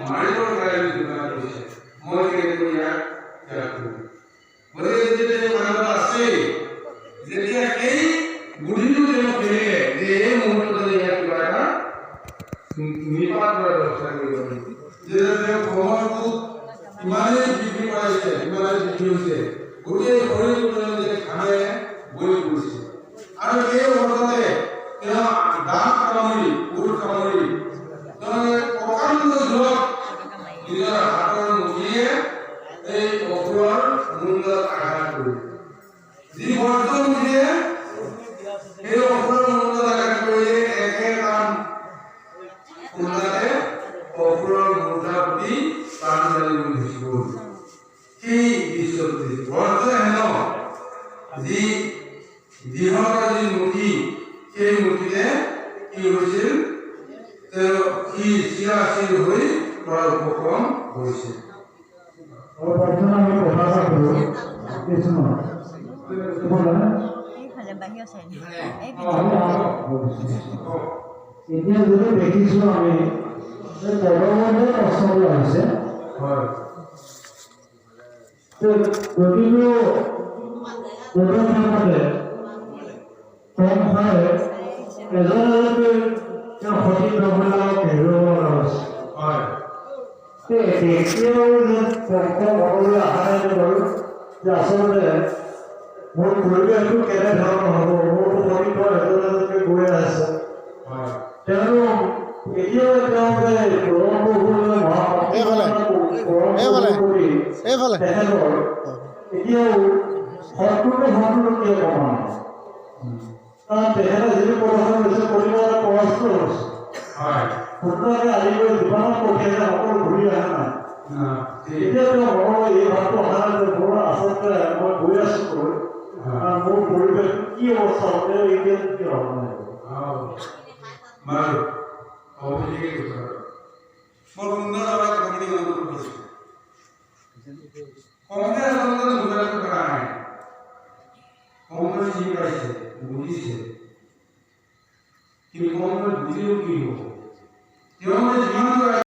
মাৰিবৰ কাৰণে যোজনা কৰিছে মই কেনেকৈ ইয়াক ত্যাগ কৰোঁ গতিকে যেতিয়া মানৱ আছে যেতিয়া এই বুদ্ধিটো তেওঁ ফেৰে যে এই মুহূৰ্ততে ইয়াক কিবা এটা নিপাত কৰাৰ ব্যৱস্থা কৰিব লাগিব যেতিয়া তেওঁ সময়টো ইমানেই বৃদ্ধি পাইছে ইমানেই বৃদ্ধি হৈছে গোটেই শৰীৰটো যে ঘামে বৈ পৰিছে আৰু এই অৱস্থাতে তেওঁ দাঁত কামুৰি উঠ কামুৰি প্ৰকাণ্ড জোৰত নিজৰ হাতৰ মুঠিয়ে এই অসুৰৰ মুণ্ডত আঘাত কৰিলে যি বজ্ৰ মুঠিয়ে এই অসুৰৰ মুণ্ডত আঘাত কৰিলে একেকাম খুন্দাতে অসুৰৰ মুণ্ডা পুতি প্ৰাণ জ্বালি গুচি গ'ল সেই দৃশ্যটো বজ্ৰ হেন যি দৃঢ়তা যি মুঠি সেই মুঠিতে কি হৈছিল তেওঁ সি চিৰাচিৰ হৈ পৰা উপক্ৰম কৰিছিল এতিয়া যদি দেখিছোঁ আমি পদমতে প্ৰশ্নবোৰ আহিছে হয় প্ৰতিটো পদক্ষেপতে কম হয় এজন এজনকৈ তেওঁ সঠিক মহিলাক হেৰুৱাব লগা হৈছে হয় তেতিয়াও যেন কম হ'বলৈ আশা নাই বাৰু যে আচলতে মোৰ পৰিৱেশটো কেনেধৰণৰ হ'ব মোৰতো সঠিক এজন এজনকৈ গৈ আছে হয় তেওঁলোক এতিয়াও তেওঁলোকে তেখেতৰ এতিয়াও সম্পূৰ্ণ কিয় কমা নাই কাৰণ তেখেতে যিটো প্ৰদৰ্শন হৈছে পৰিবাৰৰ কষ্ট হৈছে হয় সুন্দৰকৈ আদি কৰি জীৱনত পঠিয়াইছে সকলো ঘূৰি অহা নাই এতিয়া তেওঁ সকলো এই ভাৱটো অহা নাই যে মোৰ আচলতে মই গৈ আছোঁ গৈ মোৰ পৰিৱেশটো কি অৱস্থা হ'ব তেওঁ এতিয়া কি হ'ব নাই বাৰু অভিযোগে কৈছে বৰ সুন্দৰভাৱে কথাখিনি অনুভৱ কৰিছে কংগ্ৰেছ আচলতে বুজাটো কৰা নাই কংগ্ৰেছ চিনি পাইছে বুজিছে কিন্তু কংগ্ৰেছ বুজিলেও কি হ'ব তেওঁ যিমান